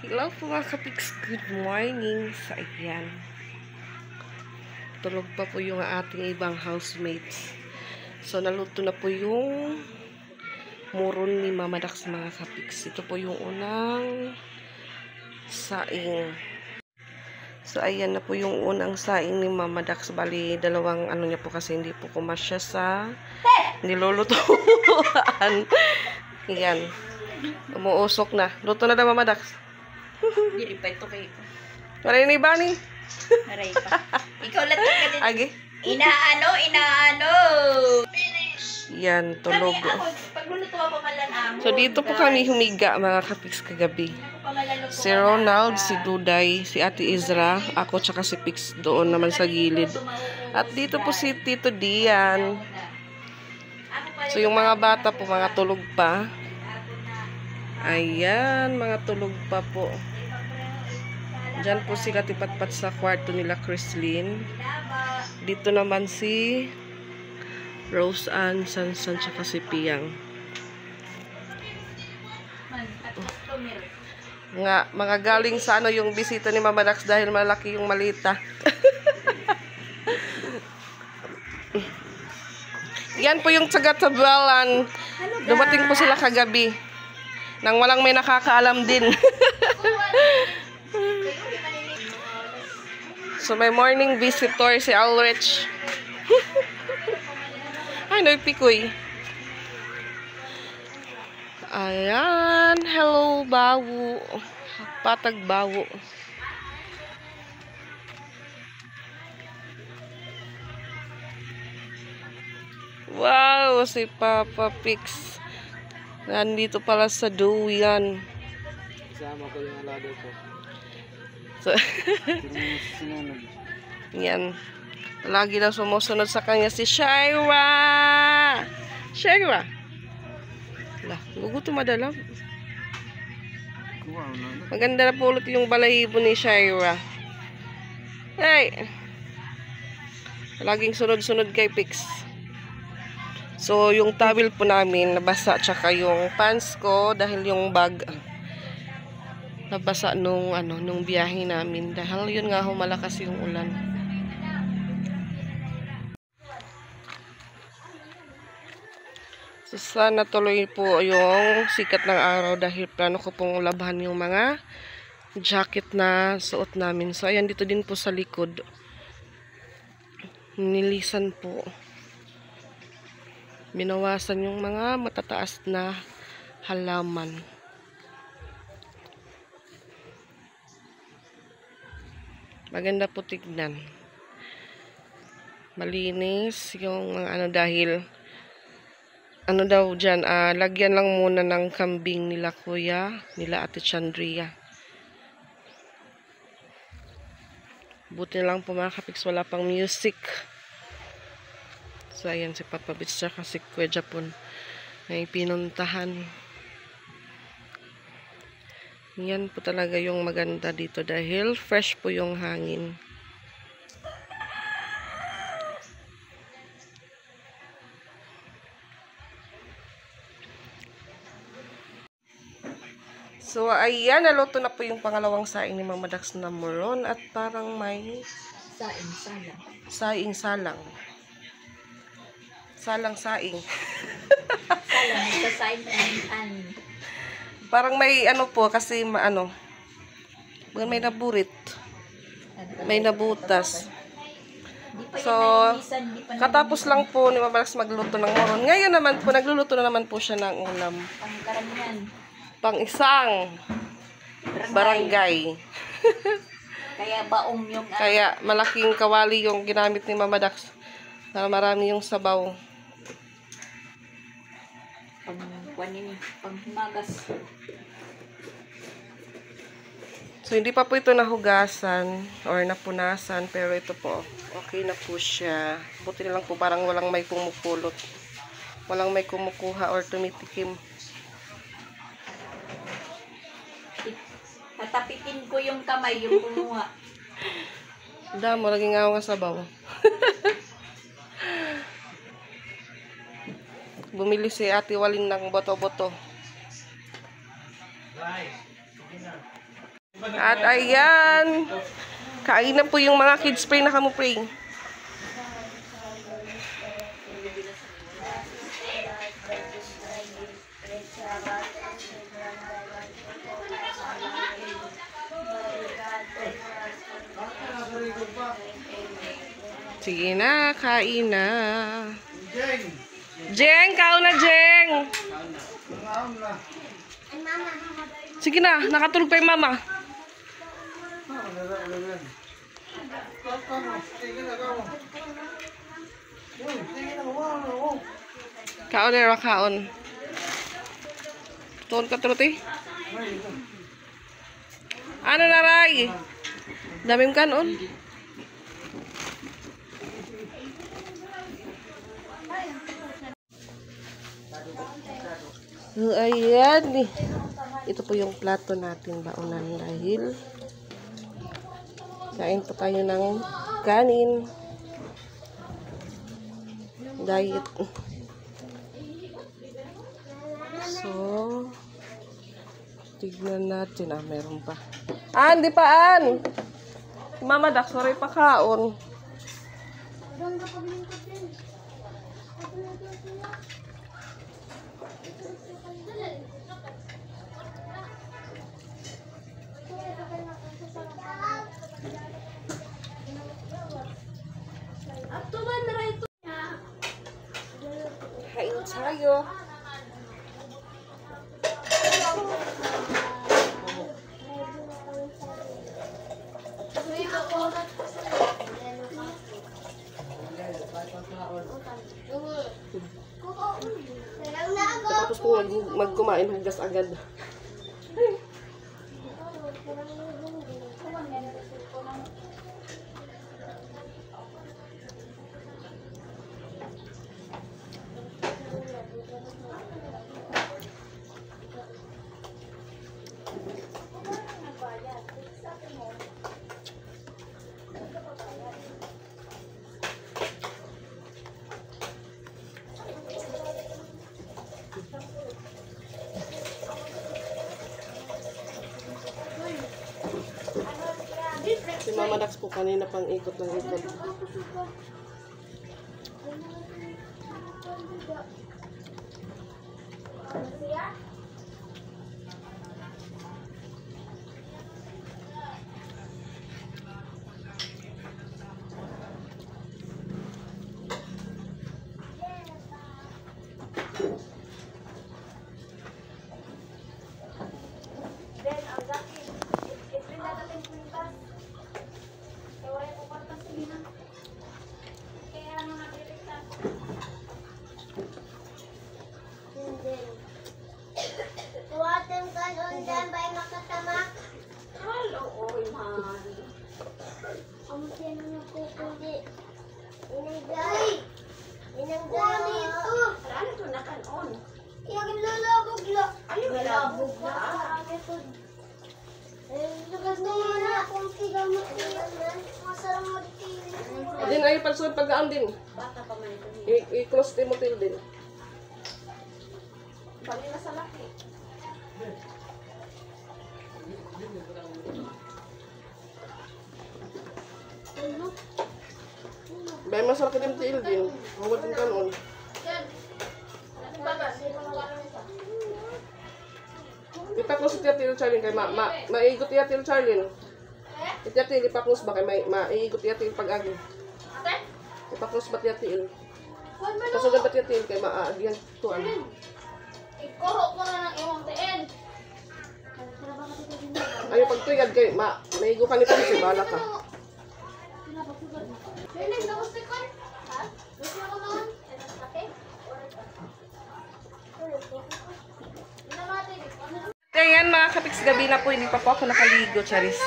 Hello po mga kapiks, good morning. So ayan, tulog pa po yung ating ibang housemates. So naluto na po yung muron ni Mama Dax mga kapiks. Ito po yung unang saing. So ayan na po yung unang saing ni Mama Dax. Bali dalawang ano niya po kasi hindi po kumasya sa nilulutuan. Ayan, umuusok na. Luto na daw Mama Dax. Dili pa ito kayo. Maray ni Bani. Maray pa. Ikaw lang ka din. Agi. Inaano. Yan, tulog. Pagluluto pa malan amo. So, dito po kami humiga, mga kapiks, kagabi. Si Ronald, si Duday, si Ate Izra, ako tsaka si Pix doon naman sa gilid. At dito po si Tito Dian. So, yung mga bata po, mga tulog pa. Ayan, mga tulog pa po. Diyan po sila tipatpat sa kwarto nila Chrislyn. Dito naman si Rose Ann, Sansan, tsaka si Piang. Mga galing sa ano yung bisita ni Mama Dax dahil malaki yung malita. Yan po yung taga-tabalan. Dumating po sila kagabi. Nang walang may nakakaalam din. So, may morning visitor si Ulrich. Ay, nagpikoy. Ayan. Hello, bawo. Patag bawo. Wow, si Papa Pix. Nandito pala sa duyan. Kasama ko yung alaga ko. So, yan. Lagi na sumusunod sa kanya si Shaira. Shaira. Lah, guguto madala. Maganda na pulot yung balahibo ni Shaira. Hey. Laging sunod-sunod kay Pix. So, yung towel po namin nabasa, tsaka yung pants ko dahil yung bag nabasa nung biyahe namin dahil yun nga malakas yung ulan. So, sana tuloy po yung sikat ng araw dahil plano ko pong labhan yung mga jacket na suot namin. So, ayan dito din po sa likod. Nilisan po. Binawasan yung mga matataas na halaman. Maganda po tignan. Malinis yung dahil daw dyan, lagyan lang muna ng kambing nila kuya, nila Ate Chandria. Buti lang po mga kapiks, wala pang music. So, ayan si Papa Bits tsaka si Kuya Japon may pinuntahan. Yan po talaga yung maganda dito dahil fresh po yung hangin. So, ayan, naluto na po yung pangalawang saing ni Mama Dax na muron at parang may Saing-salang. saing-salang. Salang-saing. Salang, sa saing. Parang may po kasi may naburit. May nabutas. So, katapos lang po ni Mama Dax magluto ng muron. Ngayon naman po, nagluluto na naman po siya ng ulam. Pangkaramihan. Pang isang barangay. Kaya baong yung Kaya malaking kawali yung ginamit ni Mama Dax. Na marami yung sabaw. panghimagas. So, hindi pa po ito nahugasan or napunasan. Pero ito po, okay na po siya. Buti na lang po parang walang may pumupulot. Walang may kumukuha or tumitikim. Tatapitin ko yung kamay, yung kumuha. Damo, laging nga sabaw. Bumili si Ate Walin ng boto-boto. At ayan. Kain na po yung mga kids pray na kamupray. Sige na, kain na. Jeng, kaon na, Jeng. Sige na, nakatulog pa yung mama. Kaon na, kaon. Tuon ka truti. Ano na, Ray? Daming kanon. Ayan. Ito po yung plato natin baunan dahil kain po tayo ng kanin. Diet. So, tignan natin. Meron pa. Hindi pa, Mama Dax, sorry pa kaon. Kain tayo. Tapos po magkumain hugas agad. Si Mama Dax po kanina pang ikot ng ikot. Din ay palsuod pagkaan din. I-close din mo til din. Bali na sa laki. Bay masarap din til din. Huwag din kanon. Ipa-close iti til Charlene kay maigot iya til Charlene. Iti til ipa-close ba kay maigot iya til pag-agi. Ipa-close ba iya til? Pasugad ba iya til kay maagyan tuan. Ikuho ko na ng imong tiin. Ayo pagtuyad kay maigo ka ni pa si bala ka. Hindi, gusto ko. Ha? Gusto ko noon. Okay? Ayan mga kapiks, gabi na po, hindi pa po ako nakaligo, Charis.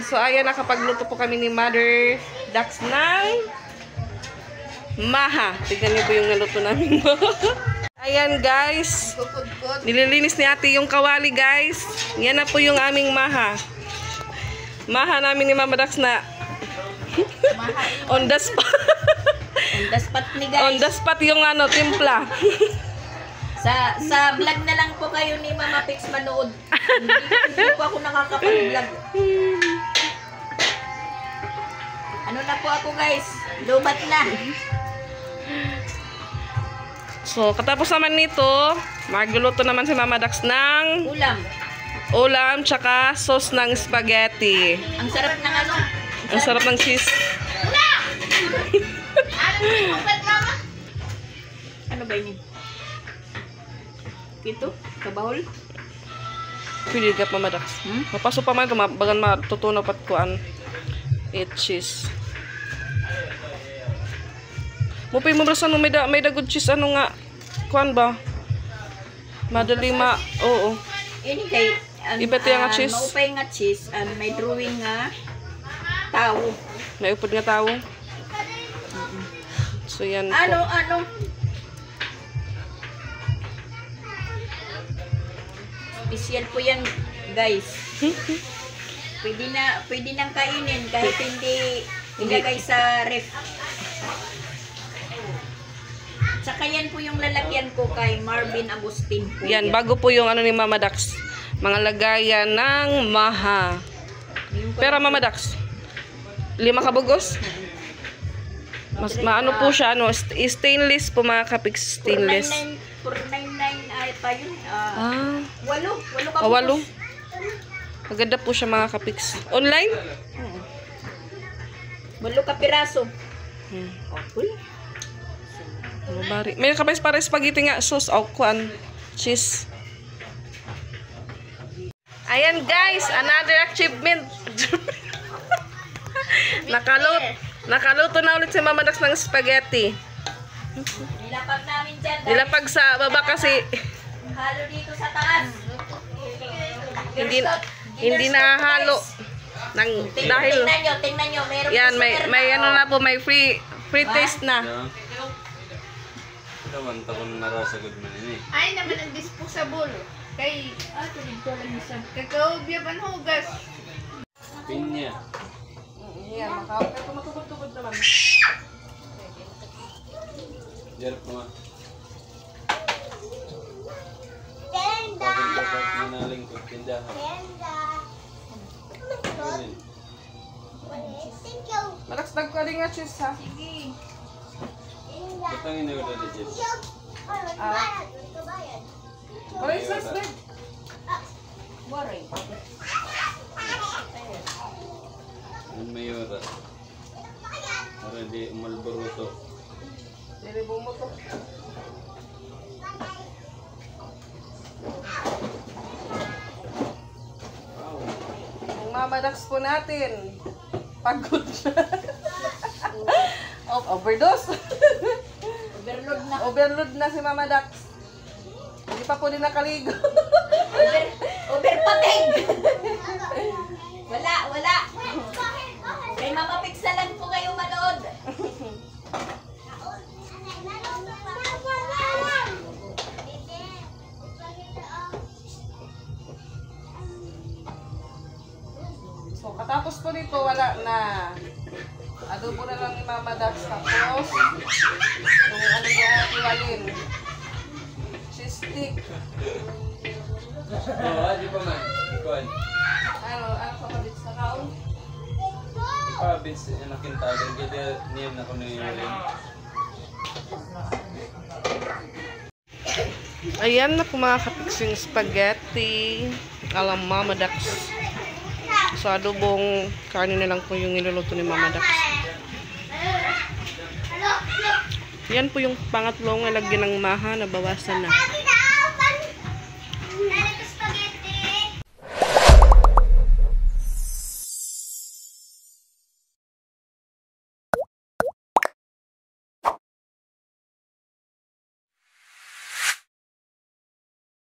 So ayan, nakapagluto po kami ni Mother Dax ng maha. Tignan niyo po yung naluto namin. Ayan guys, nililinis ni ate yung kawali guys. Yan na po yung aming maha. Maha namin ni Mama Dax na on the spot. On the spot ni guys. On the spot yung timpla. Sa vlog na lang po kayo ni Mama Pix manood. Hindi po ako nakakapag-vlog. Ano na po ako guys? Lubat na. So, katapos naman nito, magluluto naman si Mama Dax ng ulam tsaka sauce ng spaghetti. Ang sarap ng ano? Ang sarap ng cheese. Ano ba yun? Ito? Kabahol? Pwede ka Mama Dax. Mapasok pa man, bagan matutunaw pat kuan. Eat cheese. Mupay mo brasan may dagod cheese ano nga kuan ba? Madali oo. Ini kay Iba ito yung nga cheese. maupay nga cheese, may drawing nga tao. May upod nga tao. So yan po. Ano? Special po yan, guys. Pwede nang kainin kahit hindi ilagay sa ref. Tsaka yan po yung lalagyan ko kay Marvin Agustin po. Yan, bago po yung ano ni Mama Dax. Mga lagayan ng maha. Pero Mama Dax, 5 kabugos? Mas maano po siya, ano, stainless po mga kapik, stainless. 499 ay pa yun. 8 kabugos. Awalo. Maganda po siya mga kapiks. Online? 8 ka piraso. Okay. May kapais para spaghetti nga sauce o kuan cheese. Ayan guys, another achievement. Nakaluto na ulit si Mama Dax ng spaghetti. Nilapag namin dyan. Nilapag sa baba kasi Halo dito sa taas. hindi nahalo nang dahil Tingnan nyo. Meron yan pa sa may ano na po, may free taste na. Naman takon narasagod man ini. Ay naman ang disposable. Kay dito lang isa. Kakaubya ban hugas. Pinya. Yan, makakapit ko matubod-tubod naman. Jarap mo. Tenda. Dapat manaling ko tindahan. Tenda. Thank you. Malakas nagkaling nga cheese ha. Sige. Patangin na ulit dito. Alay sauce babe. Boring. Ang mayora. Para di umalboroto. Dilibong mo to. Wow. Ang Mama Dax po natin. Pagod na. Overdose. Overload na si Mama Dax. Hindi pa po din nakaligo. Overpating. Wala. Kay Mama Pix na lang po kayo manood. So, katapos po nito, wala na. Adobo na lang ni Mama Dax. Tapos, yung ano niya, iwalin. Cheese stick. Di pa man. Kuan. Ano pa kabits na kaon? Pabins na kintagan gid niya na kuno yung. Ayan na po mga kapiksing spaghetti. Alam Mama Dax. So, adobong karne na lang po yung niluluto ni Mama Dax. Yan po yung pangatlong nalagyan ng maha na bawasan na.